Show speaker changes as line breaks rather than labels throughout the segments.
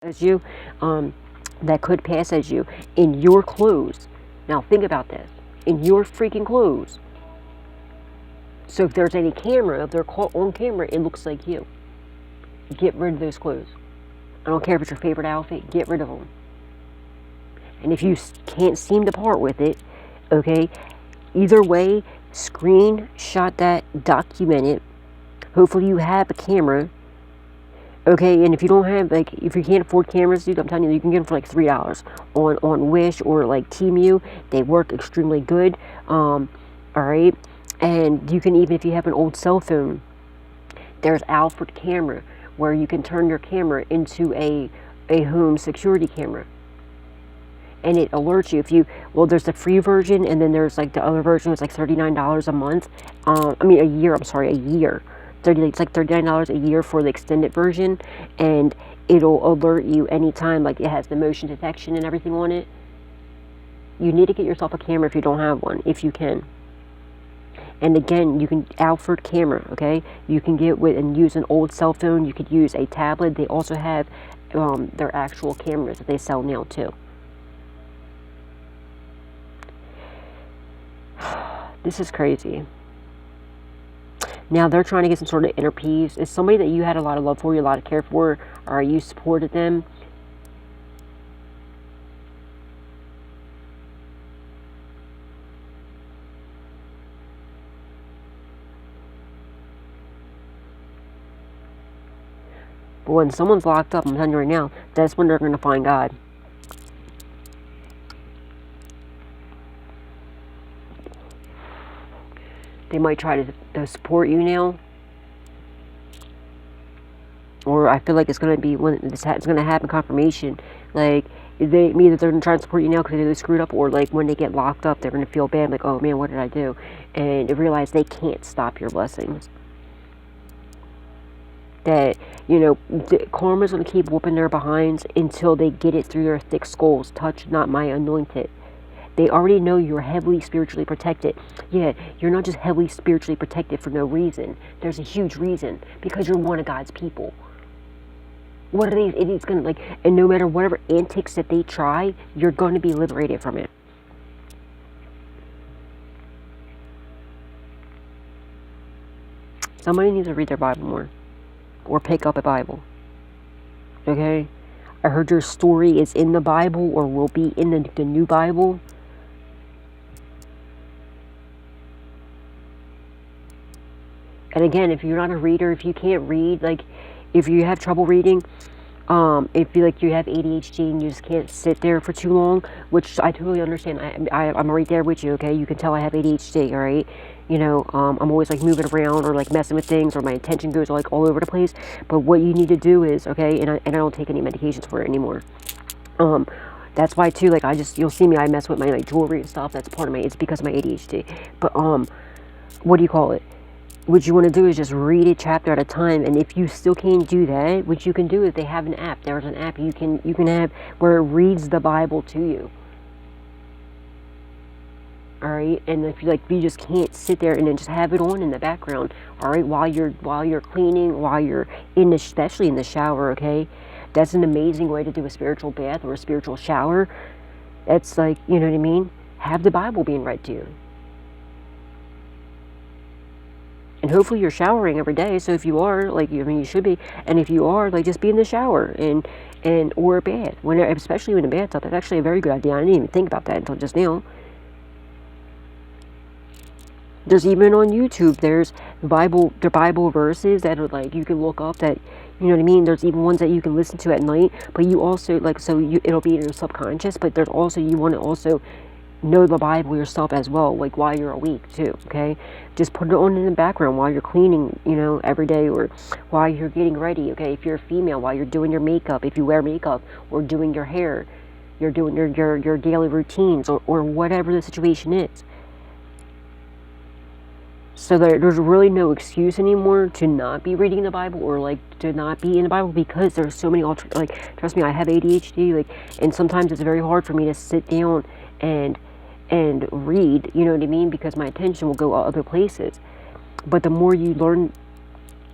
as you, that could pass as you in your clothes. Now think about this, in your freaking clothes. So if there's any camera, if they're caught on camera, it looks like you. Get rid of those clothes. I don't care if it's your favorite outfit, get rid of them. And if you can't seem to part with it, okay, either way, screenshot that, document it. Hopefully you have a camera. Okay, and if you don't have, like, if you can't afford cameras, dude, I'm telling you, you can get them for like $3 on Wish or like Temu. They work extremely good. Alright, and you can, even if you have an old cell phone, there's Alfred camera where you can turn your camera into a home security camera. And it alerts you if you, well, there's the free version, and then there's like the other version was like $39 a month. I mean a year, I'm sorry, a year. It's like $39 a year for the extended version, and it'll alert you anytime, like it has the motion detection and everything on it. You need to get yourself a camera if you don't have one, if you can. And again, you can, Alfred camera, okay? You can get with and use an old cell phone. You could use a tablet. They also have their actual cameras that they sell now too. This is crazy. Now they're trying to get some sort of inner peace. Is somebody that you had a lot of love for, you a lot of care for, or you supported them? But when someone's locked up, I'm telling you right now, that's when they're going to find God. They might try to support you now. Or I feel like it's going to be, when it's going to happen, confirmation. Like, either they're going to try to support you now because they screwed up, or like when they get locked up, they're going to feel bad, like, oh man, what did I do? And they realize they can't stop your blessings. That, you know, karma's going to keep whooping their behinds until they get it through their thick skulls. Touch not my anointed. They already know you're heavily spiritually protected. Yeah, you're not just heavily spiritually protected for no reason. There's a huge reason. Because you're one of God's people. What are these idiots going to, like, and no matter whatever antics that they try, you're going to be liberated from it. Somebody needs to read their Bible more. Or pick up a Bible. Okay? I heard your story is in the Bible, or will be in the new Bible. And again, if you're not a reader, if you can't read, like, if you have trouble reading, if you like you have ADHD and you just can't sit there for too long, which I totally understand. I'm right there with you, okay? You can tell I have ADHD, all right? You know, I'm always like moving around or like messing with things, or my attention goes like all over the place. But what you need to do is, okay, and I don't take any medications for it anymore. That's why too, like, you'll see me, I mess with my like jewelry and stuff. That's part of it's because of my ADHD. But what do you call it? What you want to do is just read a chapter at a time. And if you still can't do that, what you can do is they have an app. There's an app you can have where it reads the Bible to you. Alright, and if you just can't sit there and then just have it on in the background, alright, while you're cleaning, while you're especially in the shower, okay? That's an amazing way to do a spiritual bath or a spiritual shower. That's like, you know what I mean? Have the Bible being read to you. And hopefully you're showering every day. So if you are, like, I mean, you should be. And if you are, like, just be in the shower or a bath. Especially in a bathtub. That's actually a very good idea. I didn't even think about that until just now. There's even on YouTube, there's the Bible verses that are like, you can look up that, you know what I mean? There's even ones that you can listen to at night. But you also, like, it'll be in your subconscious. But there's also, you want to also know the Bible yourself as well, like while you're awake too, okay? Just put it on in the background while you're cleaning, you know, every day, or while you're getting ready, okay? If you're a female, while you're doing your makeup, if you wear makeup, or doing your hair, you're doing your daily routines, or whatever the situation is. So there's really no excuse anymore to not be reading the Bible, or like to not be in the Bible, because there's so many like, trust me, I have ADHD, like, and sometimes it's very hard for me to sit down and read, you know what I mean, because my attention will go other places. But the more you learn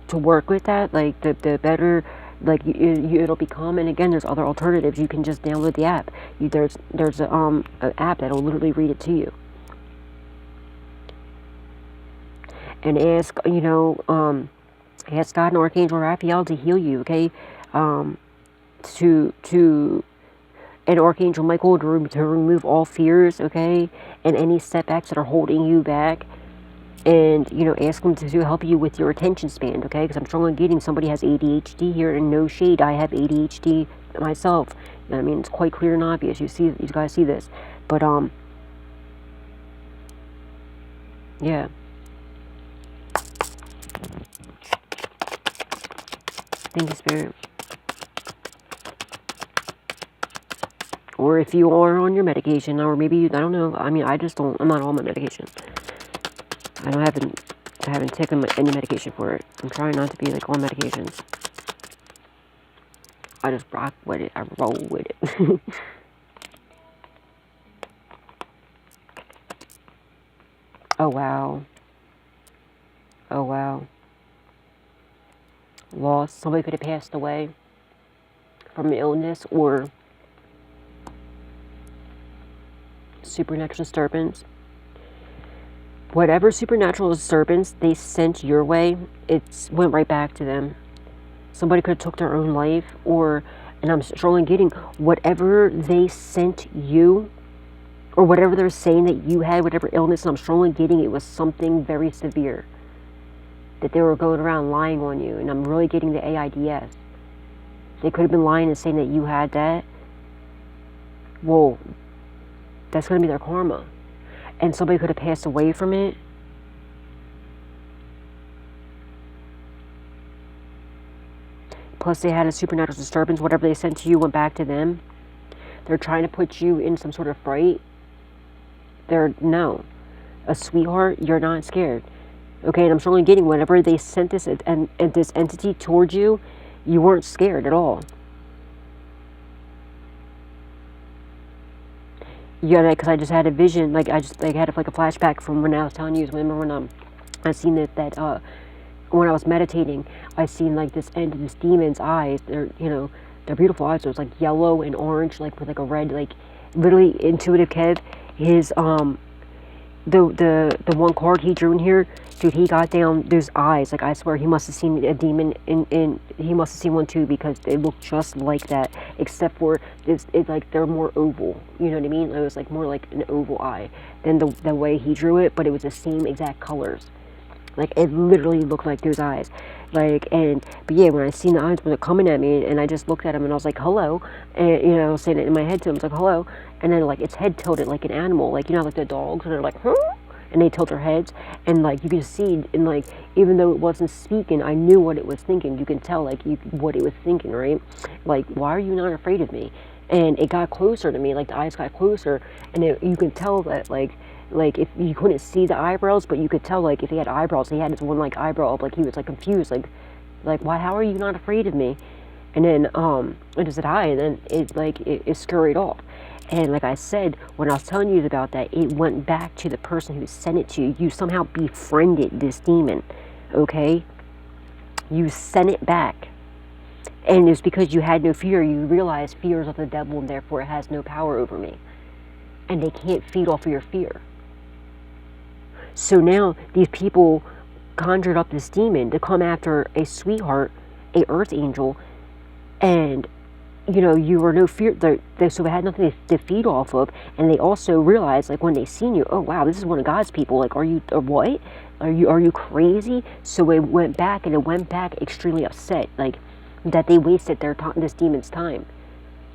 to work with that, like, the better Like it'll become, and again, there's other alternatives. You can just download the app. There's an app that'll literally read it to you. And ask, ask God and Archangel Raphael to heal you, okay? To and Archangel Michael to remove all fears, okay? And any setbacks that are holding you back. And, ask them to help you with your attention span, okay? Because I'm strongly getting somebody has ADHD here, and no shade, I have ADHD myself. I mean, it's quite clear and obvious. You guys see this. But, yeah. Thank you, Spirit. Or if you are on your medication, or maybe I don't know. I mean, I'm not on my medication. I haven't taken any medication for it. I'm trying not to be like on medications. I just rock with it. I roll with it. Oh, wow. Oh, wow. Loss. Somebody could have passed away from illness or supernatural disturbance. Whatever supernatural disturbance they sent your way, it went right back to them. Somebody could have took their own life, and I'm strongly getting whatever they sent you, or whatever they're saying that you had, whatever illness, and I'm strongly getting it was something very severe. That they were going around lying on you, and I'm really getting the AIDS. They could have been lying and saying that you had that. Well, that's going to be their karma. And somebody could have passed away from it. Plus they had a supernatural disturbance. Whatever they sent to you went back to them. They're trying to put you in some sort of fright. No. A sweetheart, you're not scared. Okay, and I'm strongly getting whenever they sent this entity towards you, you weren't scared at all. Yeah, because I just had a vision, I had a flashback from when I was telling you. Remember when I seen that when I was meditating, I seen this demon's eyes. They're beautiful eyes. So it's yellow and orange, with a red, literally intuitive Kev. His the one card he drew in here, dude, he got down those eyes. I swear he must have seen a demon in he must have seen one too, because they look just like that, except for it's they're more oval. You know what I mean? It was more like an oval eye than the way he drew it, but it was the same exact colors. It literally looked like those eyes. But yeah, when I seen the eyes when they're coming at me, and I just looked at him and I was like, hello. And, I was saying it in my head to him, I was like, hello. And then, its head tilted like an animal. The dogs, and they're like, huh? And they tilt their heads. And, you could see, and, even though it wasn't speaking, I knew what it was thinking. You can tell, what it was thinking, right? Why are you not afraid of me? And it got closer to me, the eyes got closer. And you can tell that, if you couldn't see the eyebrows, but you could tell, if he had eyebrows, he had his one, eyebrow up, he was, confused, why, how are you not afraid of me? And then, I just said hi, and then it scurried off. And like I said, when I was telling you about that, it went back to the person who sent it to you. You somehow befriended this demon, okay? You sent it back. And it's because you had no fear. You realized fear is of the devil, and therefore it has no power over me. And they can't feed off of your fear. So now these people conjured up this demon to come after a sweetheart, a earth angel, and you were no fear. So they had nothing to feed off of, and they also realized, when they seen you, oh wow, this is one of God's people. Are you what? Are you crazy? So it went back, and it went back extremely upset, that they wasted this demon's time,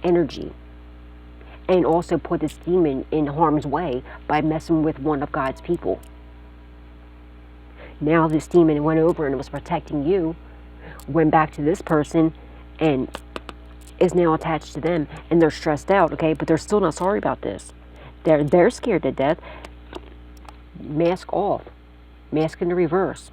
energy, and also put this demon in harm's way by messing with one of God's people. Now this demon went over and was protecting you, went back to this person, and is now attached to them, and they're stressed out, okay? But they're still not sorry about this. They're scared to death. Mask off. Mask in the reverse.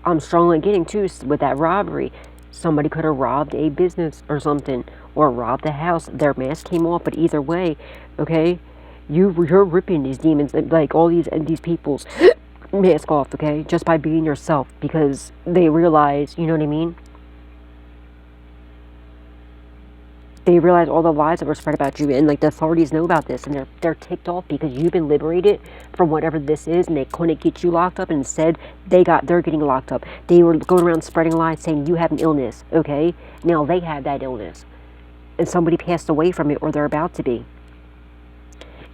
I'm strongly getting too with that robbery. Somebody could have robbed a business or something, or robbed a house. Their mask came off, but either way, okay? You're ripping these demons, all these people's mask off, okay? Just by being yourself, because they realize, you know what I mean? They realize all the lies that were spread about you, and like the authorities know about this, and they're ticked off because you've been liberated from whatever this is, and they couldn't get you locked up, and instead they're getting locked up. They were going around spreading lies saying you have an illness. Okay, now they have that illness, and somebody passed away from it, or they're about to be.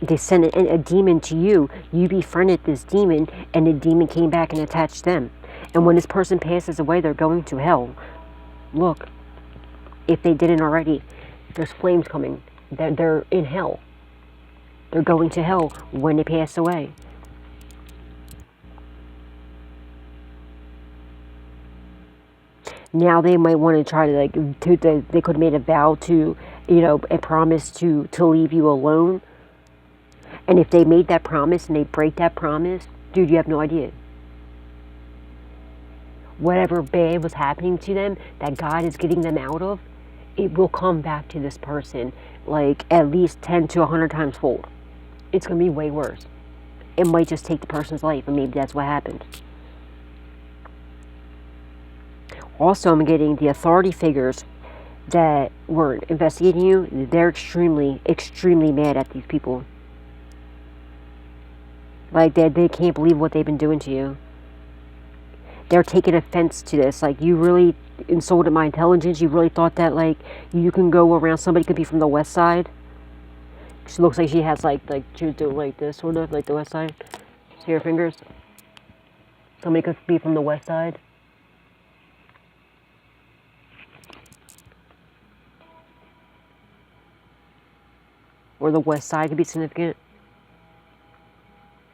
They sent a demon to you. You befriended this demon, and the demon came back and attached them. And when this person passes away, they're going to hell. Look, if they didn't already, there's flames coming. They're in hell. They're going to hell when they pass away. Now they might want to try to they could have made a vow to, a promise to leave you alone. And if they made that promise and they break that promise, dude, you have no idea. Whatever bad was happening to them that God is getting them out of, it will come back to this person like at least 10 to 100 times fold. It's going to be way worse. It might just take the person's life, and maybe that's what happened. Also, I'm getting the authority figures that were investigating you. They're extremely, extremely mad at these people. Like, they can't believe what they've been doing to you. They're taking offense to this. Like, you really insulted my intelligence. You really thought that, like, you can go around. Somebody could be from the west side. She looks like she has, like she was doing like this, sort of, like the west side. See her fingers? Somebody could be from the west side. Or the west side could be significant.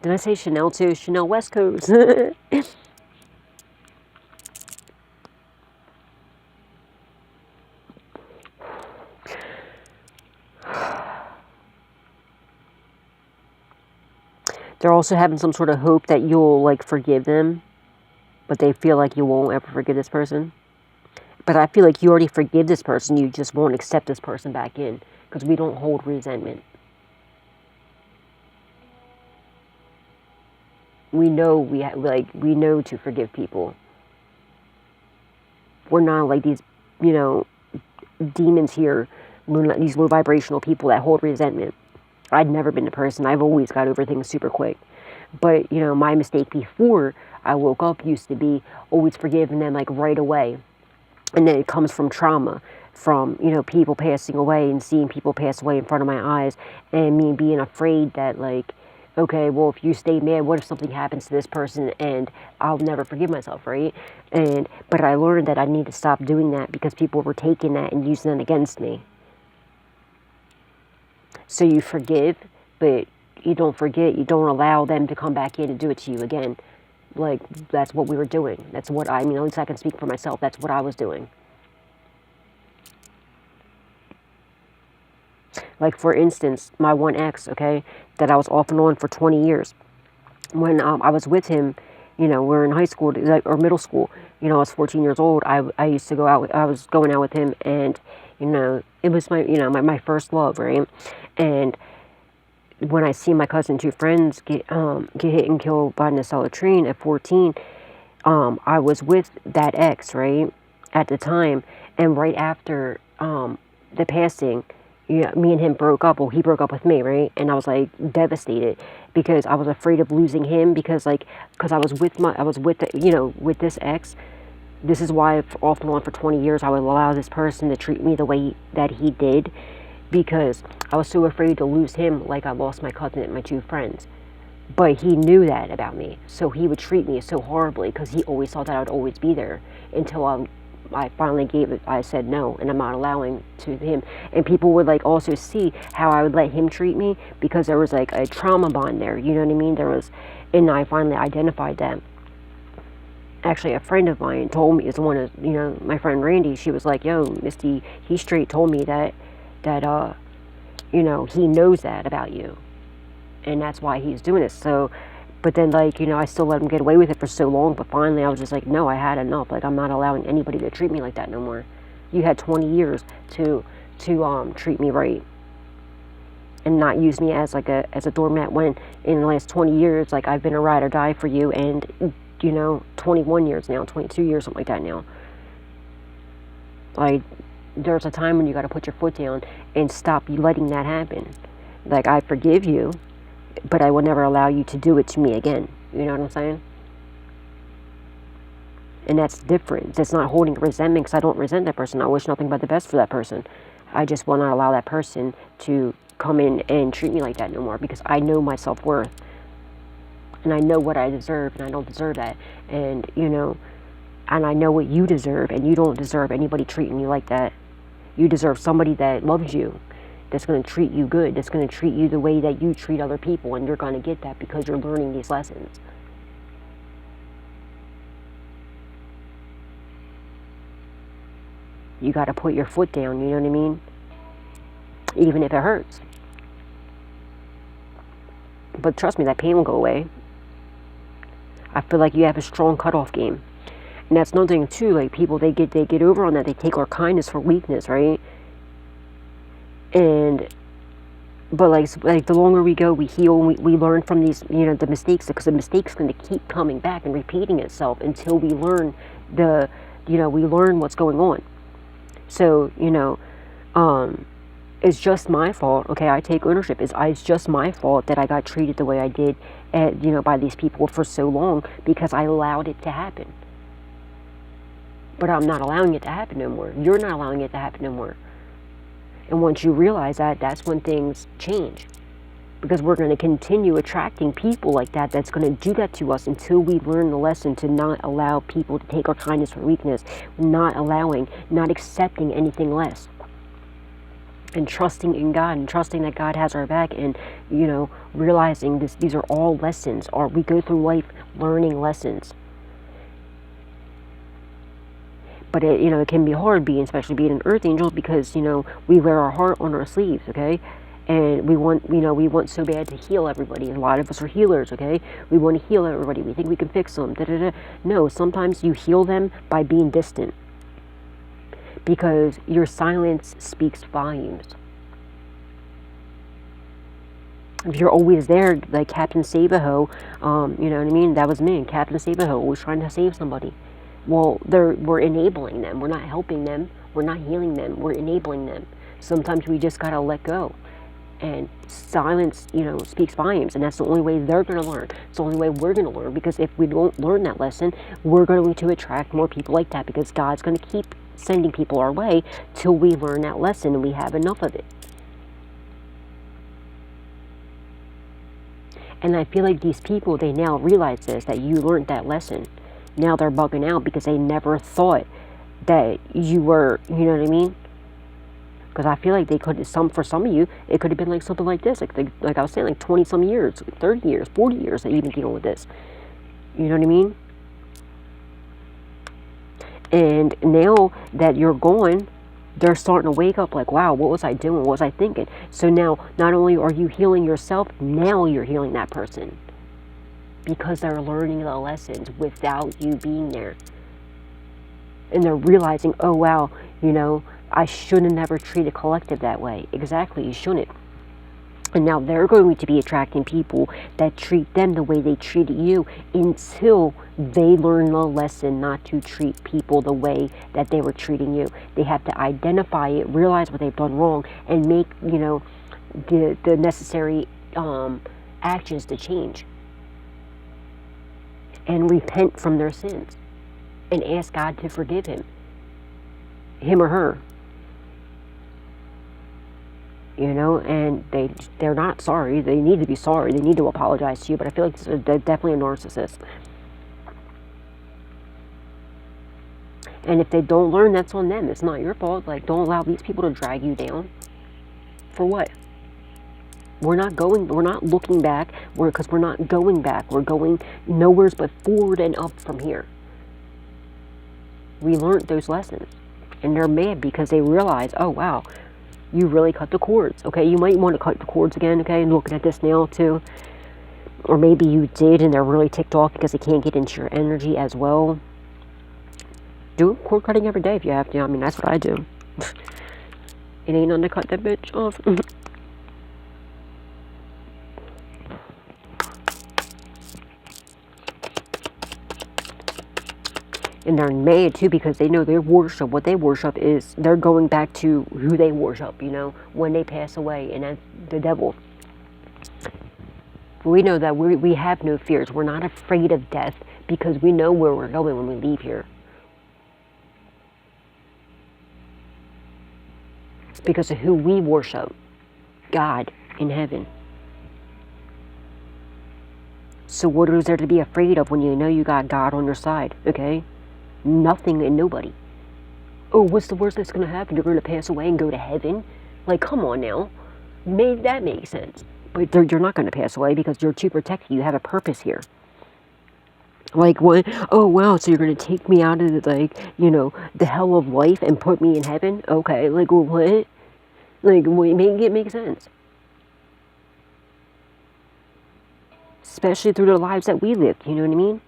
Did I say Chanel too? Chanel West Coast. They're also having some sort of hope that you'll, like, forgive them. But they feel like you won't ever forgive this person. But I feel like you already forgive this person. You just won't accept this person back in. Because we don't hold resentment. We know we know to forgive people. We're not like these, demons here. We're not these low vibrational people that hold resentment. I'd never been a person. I've always got over things super quick. But, my mistake before I woke up used to be always forgiving them, like, right away. And then it comes from trauma, from, people passing away and seeing people pass away in front of my eyes, and me being afraid that, like, okay, well, if you stay mad, what if something happens to this person and I'll never forgive myself, right? But I learned that I need to stop doing that because people were taking that and using that against me. So you forgive, but you don't forget. You don't allow them to come back in and do it to you again. Like, that's what we were doing. That's what at least I can speak for myself. That's what I was doing. Like, for instance, my one ex, okay, that I was off and on for 20 years. When I was with him, we're in high school or middle school. I was 14 years old. I used to go out. I was going out with him, and it was my my first love, right? And when I see my cousin, two friends get hit and killed by a train at 14, I was with that ex, right, at the time, and right after the passing. Me and him broke up. Well, he broke up with me, right? And I was like devastated because I was afraid of losing him because I was with this ex. This is why off and on for 20 years I would allow this person to treat me the way that he did, because I was so afraid to lose him like I lost my cousin and my two friends. But he knew that about me, so he would treat me so horribly because he always thought that I would always be there until I finally gave it. I said no, and I'm not allowing to him. And people would like also see how I would let him treat me because there was like a trauma bond there. You know what I mean? There was, and I finally identified that. Actually, a friend of mine told me, is one of my friend Randy. She was like, "Yo, Misty, he straight told me that he knows that about you, and that's why he's doing this." So. But then, I still let him get away with it for so long. But finally, I was just like, no, I had enough. Like, I'm not allowing anybody to treat me like that no more. You had 20 years to treat me right, and not use me as as a doormat. When in the last 20 years, like, I've been a ride or die for you, and 21 years now, 22 years, something like that now. Like, there's a time when you got to put your foot down and stop letting that happen. Like, I forgive you, but I will never allow you to do it to me again. You know what I'm saying? And that's different. It's not holding resentment, because I don't resent that person. I wish nothing but the best for that person. I just will not allow that person to come in and treat me like that no more, because I know my self-worth. And I know what I deserve, and I don't deserve that. And, you know, and I know what you deserve, and you don't deserve anybody treating you like that. You deserve somebody that loves you, that's going to treat you good, that's going to treat you the way that you treat other people, and you're going to get that because you're learning these lessons. You got to put your foot down, you know what I mean? Even if it hurts. But trust me, that pain will go away. I feel like you have a strong cutoff game. And that's another thing too, like people, they get over on that. They take our kindness for weakness, right? But like the longer we go, we heal, and we learn from these, you know, the mistakes, because the mistake's going to keep coming back and repeating itself until we learn we learn what's going on. So, you know, it's just my fault. Okay, I take ownership. It's just my fault that I got treated the way I did, by these people for so long, because I allowed it to happen. But I'm not allowing it to happen no more. You're not allowing it to happen no more. And once you realize that, that's when things change. Because we're going to continue attracting people like that, that's going to do that to us until we learn the lesson to not allow people to take our kindness for weakness. Not accepting anything less. And trusting in God, and trusting that God has our back, and, you know, realizing these are all lessons. We go through life learning lessons. But it can be hard especially being an earth angel, because, you know, we wear our heart on our sleeves, okay? And we want so bad to heal everybody. A lot of us are healers, okay? We want to heal everybody. We think we can fix them. No, sometimes you heal them by being distant. Because your silence speaks volumes. If you're always there, like Captain Save-A-Ho, you know what I mean? That was me, Captain Save-A-Ho, always trying to save somebody. Well, we're enabling them. We're not helping them. We're not healing them. We're enabling them. Sometimes we just got to let go. And silence, you know, speaks volumes. And that's the only way they're going to learn. It's the only way we're going to learn. Because if we don't learn that lesson, we're going to attract more people like that. Because God's going to keep sending people our way till we learn that lesson and we have enough of it. And I feel like these people, they now realize this, that you learned that lesson. Now they're bugging out because they never thought that you were, you know what I mean? Because I feel like for some of you, it could have been like something like this. Like I was saying, like 20 some years, 30 years, 40 years that you've been dealing with this. You know what I mean? And now that you're gone, they're starting to wake up like, wow, what was I doing? What was I thinking? So now, not only are you healing yourself, now you're healing that person. Because they're learning the lessons without you being there. And they're realizing, oh, wow, you know, I should have never treated collective that way. Exactly, you shouldn't. And now they're going to be attracting people that treat them the way they treated you until they learn the lesson not to treat people the way that they were treating you. They have to identify it, realize what they've done wrong, and make, you know, the necessary actions to change. And repent from their sins. And ask God to forgive him or her. You know, and they're not sorry. They need to be sorry. They need to apologize to you. But I feel like they're definitely a narcissist. And if they don't learn, that's on them. It's not your fault. Like, don't allow these people to drag you down. For what? We're not looking back. Because we're not going back. We're going nowhere but forward and up from here. We learned those lessons. And they're mad because they realize, oh, wow, you really cut the cords. Okay, you might want to cut the cords again, okay, and looking at this now too. Or maybe you did and they're really ticked off because they can't get into your energy as well. Do cord cutting every day if you have to. I mean, that's what I do. It ain't nothing to cut that bitch off. And they're mad too because they know their worship, what they worship is, they're going back to who they worship, you know, when they pass away, and that's the devil. We know that we have no fears. We're not afraid of death because we know where we're going when we leave here. It's because of who we worship, God in heaven. So what is there to be afraid of when you know you got God on your side, okay? Nothing and nobody. Oh, what's the worst that's going to happen? You're going to pass away and go to heaven? Like, come on now. That makes sense. But you're not going to pass away because you're too protected. You have a purpose here. Like, what? Oh, wow, so you're going to take me out of, the, like, you know, the hell of life and put me in heaven? Okay, like, what? Like, make it make sense. Especially through the lives that we lived, you know what I mean?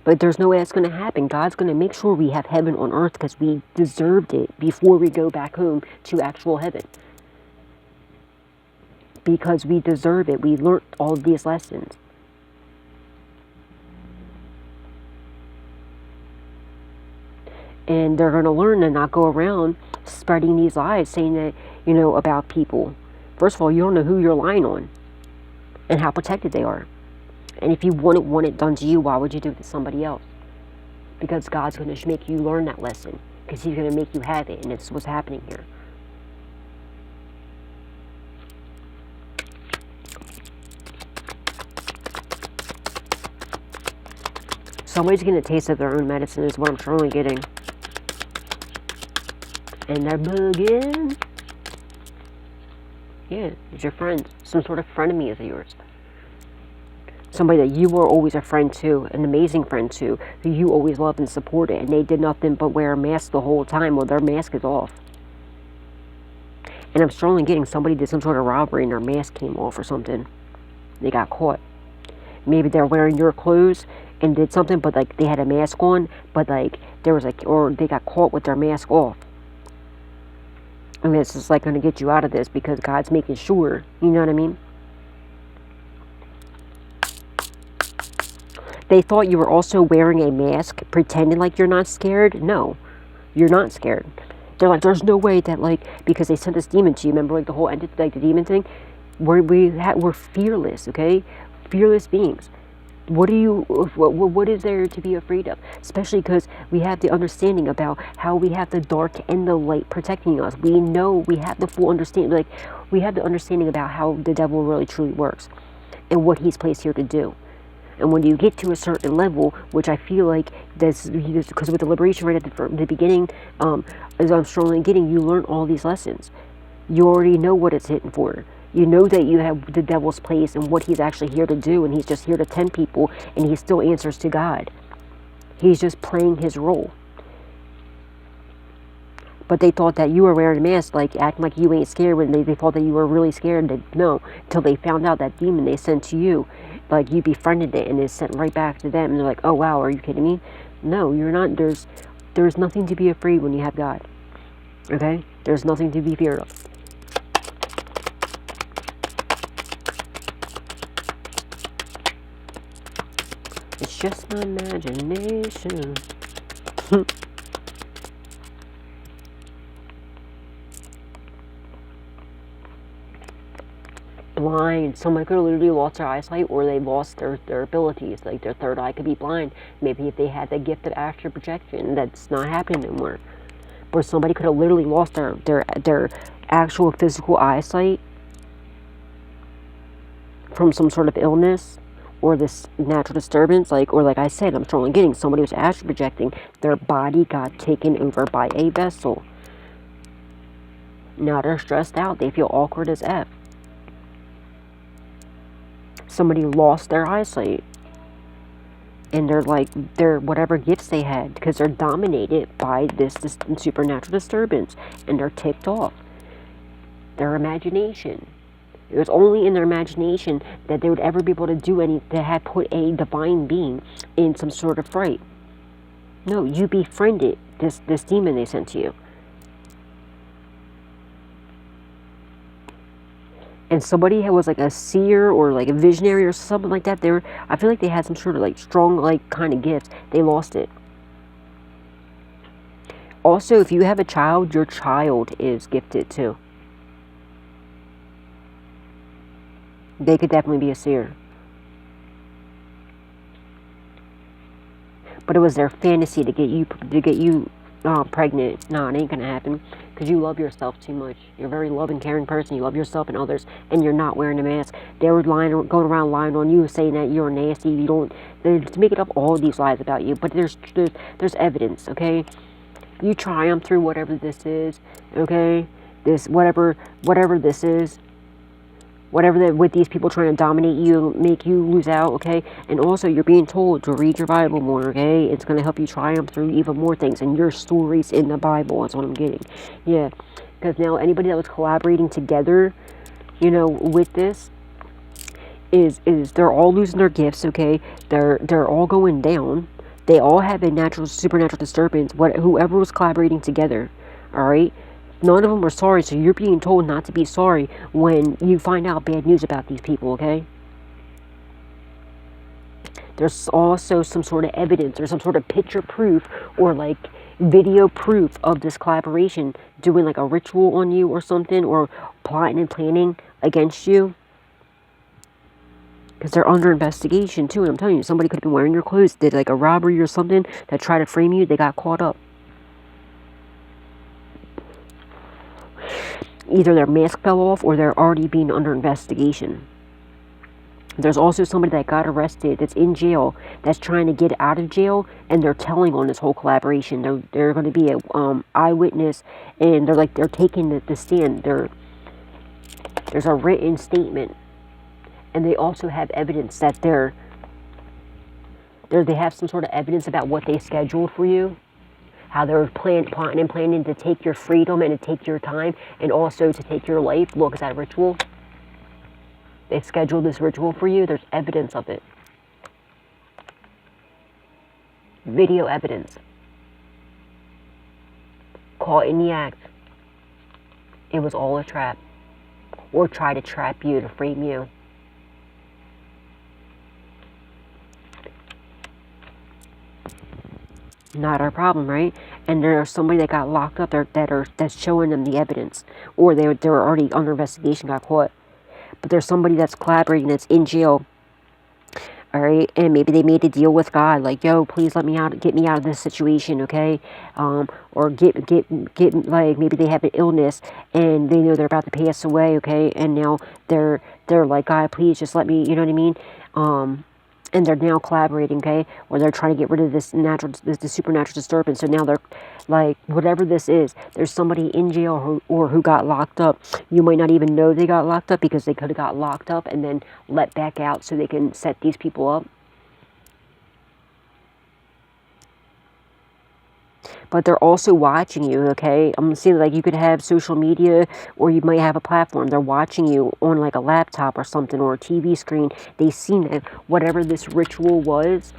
But there's no way that's going to happen. God's going to make sure we have heaven on earth because we deserved it before we go back home to actual heaven. Because we deserve it. We learned all of these lessons. And they're going to learn and not go around spreading these lies, saying that, you know, about people. First of all, you don't know who you're lying on and how protected they are. And if you wouldn't want it done to you, why would you do it to somebody else? Because God's going to make you learn that lesson. Because He's going to make you have it. And it's what's happening here. Somebody's getting a taste of their own medicine is what I'm truly getting. And they're bugging. Yeah, it's your friend. Some sort of frenemy of yours. Somebody that you were always a friend to, an amazing friend to, who you always loved and supported, and they did nothing but wear a mask the whole time. Well, their mask is off. And I'm strongly getting somebody did some sort of robbery and their mask came off or something. They got caught. Maybe they're wearing your clothes and did something, but like they had a mask on, but like there was like, or they got caught with their mask off. I mean, it's just like going to get you out of this because God's making sure, you know what I mean? They thought you were also wearing a mask, pretending like you're not scared. No, you're not scared. They're like, there's no way that, like, because they sent this demon to you. Remember, like, the whole entity, like, the demon thing? We're fearless, okay? Fearless beings. What is there to be afraid of? Especially because we have the understanding about how we have the dark and the light protecting us. We know, we have the full understanding, like, we have the understanding about how the devil really truly works and what he's placed here to do. And when you get to a certain level, which I feel like that's because with the liberation right at the beginning, as I'm strongly getting, you learn all these lessons. You already know what it's hitting for. You know that you have the devil's place and what he's actually here to do, and he's just here to tempt people, and he still answers to God. He's just playing his role. But they thought that you were wearing a mask, like acting like you ain't scared, when they thought that you were really scared. No, until they found out that demon they sent to you, like you befriended it and it's sent right back to them, and they're like, oh wow, are you kidding me? No, you're not. There's nothing to be afraid when you have God. Okay? There's nothing to be feared of. It's just my imagination. Blind. Somebody could have literally lost their eyesight, or they lost their abilities. Like their third eye could be blind. Maybe if they had the gift of astral projection, that's not happening anymore. Or somebody could have literally lost their actual physical eyesight from some sort of illness or this natural disturbance, or like I said, I'm strongly getting somebody was astral projecting, their body got taken over by a vessel. Now they're stressed out, they feel awkward as F. Somebody lost their eyesight, and they're whatever gifts they had, because they're dominated by this supernatural disturbance, and they're ticked off. Their imagination. It was only in their imagination that they would ever be able to do that had put a divine being in some sort of fright. No, you befriended this demon they sent to you. And somebody was like a seer or like a visionary or something like that. I feel like they had some sort of like strong, like kind of gifts. They lost it. Also, if you have a child, your child is gifted too. They could definitely be a seer. But it was their fantasy to get you pregnant. No, it ain't gonna happen, because you love yourself too much. You're a very loving, caring person. You love yourself and others, and you're not wearing a mask. They were going around lying on you, saying that you're nasty. You don't. They're making up all these lies about you. But there's evidence. Okay, you triumph through whatever this is. Okay, whatever this is. Whatever with these people trying to dominate you, make you lose out, okay? And also, you're being told to read your Bible more, okay? It's going to help you triumph through even more things. And your stories in the Bible, that's what I'm getting. Yeah, because now anybody that was collaborating together, you know, with this, is they're all losing their gifts, okay? They're all going down. They all have a supernatural disturbance, whoever was collaborating together, all right? None of them are sorry, so you're being told not to be sorry when you find out bad news about these people, okay? There's also some sort of evidence or some sort of picture proof or like video proof of this collaboration doing like a ritual on you or something, or plotting and planning against you. Because they're under investigation too, and I'm telling you, somebody could have been wearing your clothes, did like a robbery or something that tried to frame you, they got caught up. Either their mask fell off or they're already being under investigation. There's also somebody that got arrested that's in jail that's trying to get out of jail, and they're telling on this whole collaboration. They're going to be a eyewitness, and they're taking the stand. There's a written statement, and they also have evidence that they have some sort of evidence about what they scheduled for you. How they're plotting and planning to take your freedom and to take your time and also to take your life. Look, is that a ritual? They scheduled this ritual for you. There's evidence of it. Video evidence. Caught in the act. It was all a trap. Or try to trap you, to frame you. Not our problem, right? And there's somebody that got locked up that's showing them the evidence, or they were already under investigation, got caught. But there's somebody that's collaborating that's in jail, all right? And maybe they made a deal with God, like, yo, please let me out, get me out of this situation, okay? Or get like, maybe they have an illness and they know they're about to pass away, okay? And now they're like, God, please just let me, you know what I mean? And they're now collaborating, okay? Or they're trying to get rid of this supernatural disturbance. So now they're like, whatever this is, there's somebody in jail who got locked up. You might not even know they got locked up, because they could have got locked up and then let back out so they can set these people up. But they're also watching you, okay? I'm seeing like you could have social media, or you might have a platform. They're watching you on like a laptop or something, or a TV screen. They seen that whatever this ritual was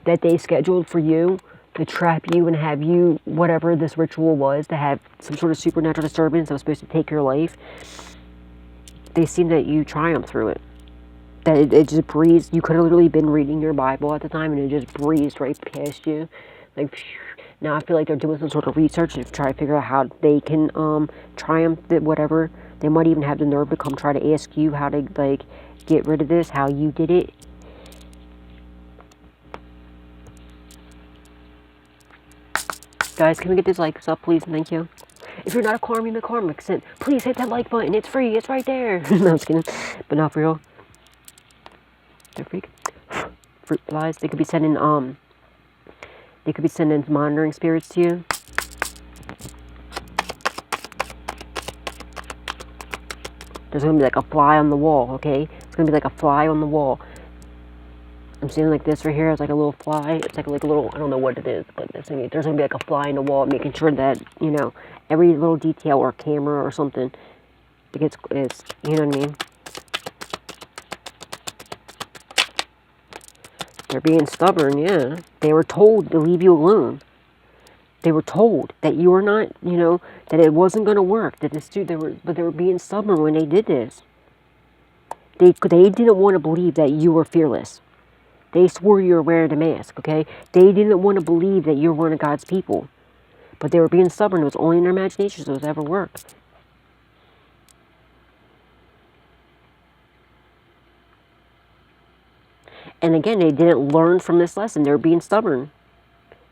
that they scheduled for you to trap you and have you, whatever this ritual was, to have some sort of supernatural disturbance that was supposed to take your life. They seen that you triumphed through it. That it just breezed. You could have literally been reading your Bible at the time, and it just breezed right past you. Like, phew. Now I feel like they're doing some sort of research to try to figure out how they can triumph whatever. They might even have the nerve to come try to ask you how to like get rid of this, how you did it. Guys, can we get these likes up, please? Thank you. If you're not a Karmy McCormick, please hit that like button. It's free. It's right there. No, I'm just kidding. But not for real. They're freak. Fruit flies. They could be sending monitoring spirits to you. There's going to be like a fly on the wall, okay? It's going to be like a fly on the wall. I'm seeing like this right here. It's like a little fly. It's like a little, I don't know what it is, but there's going to be like a fly on the wall, making sure that, you know, every little detail or camera or something, it's you know what I mean? They're being stubborn, yeah. They were told to leave you alone. They were told that you were not, you know, that it wasn't going to work. But they were being stubborn when they did this. They didn't want to believe that you were fearless. They swore you were wearing a mask, okay? They didn't want to believe that you're one of God's people. But they were being stubborn. It was only in their imagination, so it would ever work. And again, they didn't learn from this lesson. They were being stubborn.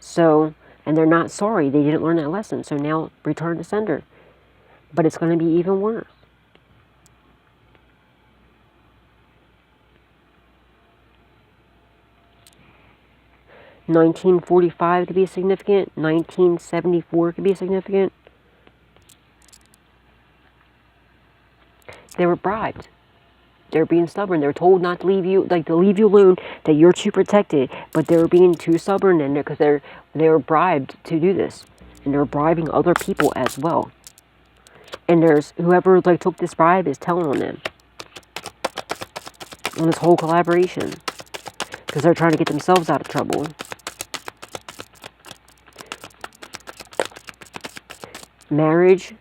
So, and they're not sorry. They didn't learn that lesson. So now, return to sender. But it's going to be even worse. $1945 could be significant. 1974 could be significant. They were bribed. They're being stubborn. They're told not to leave you, like to leave you alone, that you're too protected. But they were being too stubborn, and because they were bribed to do this, and they're bribing other people as well. And there's whoever like took this bribe is telling on them on this whole collaboration because they're trying to get themselves out of trouble. Marriage.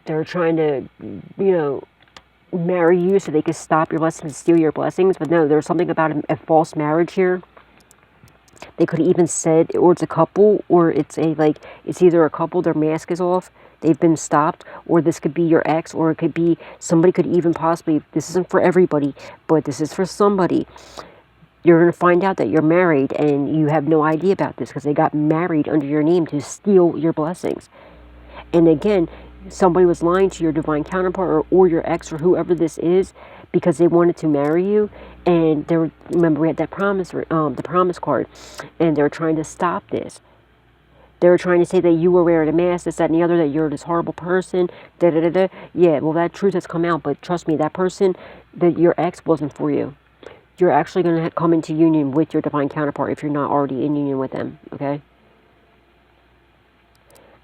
They're trying to, marry you so they could stop your blessings, steal your blessings. But no, there's something about a false marriage here. They could have even said, or it's a couple, or it's it's either a couple, their mask is off, they've been stopped, or this could be your ex, or it could be, somebody could even possibly, this isn't for everybody, but this is for somebody. You're going to find out that you're married, and you have no idea about this, because they got married under your name to steal your blessings. And again, somebody was lying to your divine counterpart or your ex or whoever this is because they wanted to marry you, and they were, remember we had that promise, the promise card, and they were trying to stop this. They were trying to say that you were wearing a mask, this, that, and the other, that you're this horrible person, da-da-da-da. Yeah, well, that truth has come out, but trust me, that person, that your ex wasn't for you. You're actually going to come into union with your divine counterpart if you're not already in union with them, okay?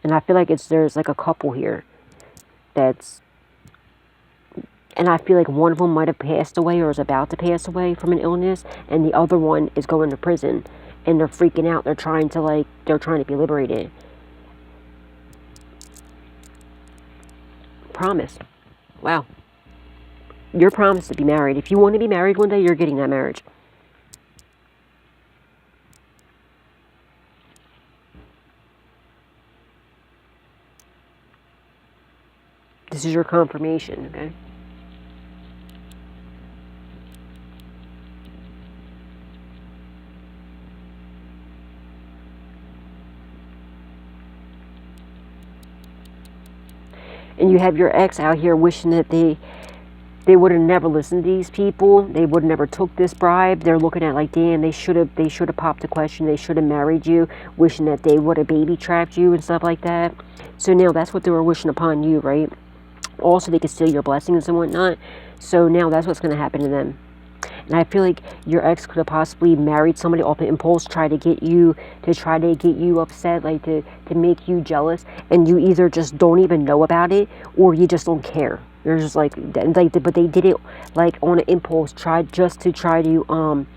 And I feel like there's like a couple here that's, and I feel like one of them might have passed away or is about to pass away from an illness, and the other one is going to prison, and they're freaking out. They're trying to be liberated. Promise. Wow. You're promised to be married. If you want to be married one day, you're getting that marriage. This is your confirmation, okay? And you have your ex out here wishing that they would have never listened to these people. They would have never took this bribe. They're looking at like, damn, they should have popped the question. They should have married you, wishing that they would have baby trapped you and stuff like that. So now that's what they were wishing upon you, right? Also, they could steal your blessings and whatnot. So now that's what's going to happen to them. And I feel like your ex could have possibly married somebody off an impulse, try to get you upset, like to make you jealous, and you either just don't even know about it or you just don't care. You're just like, but they did it like on an impulse, to try to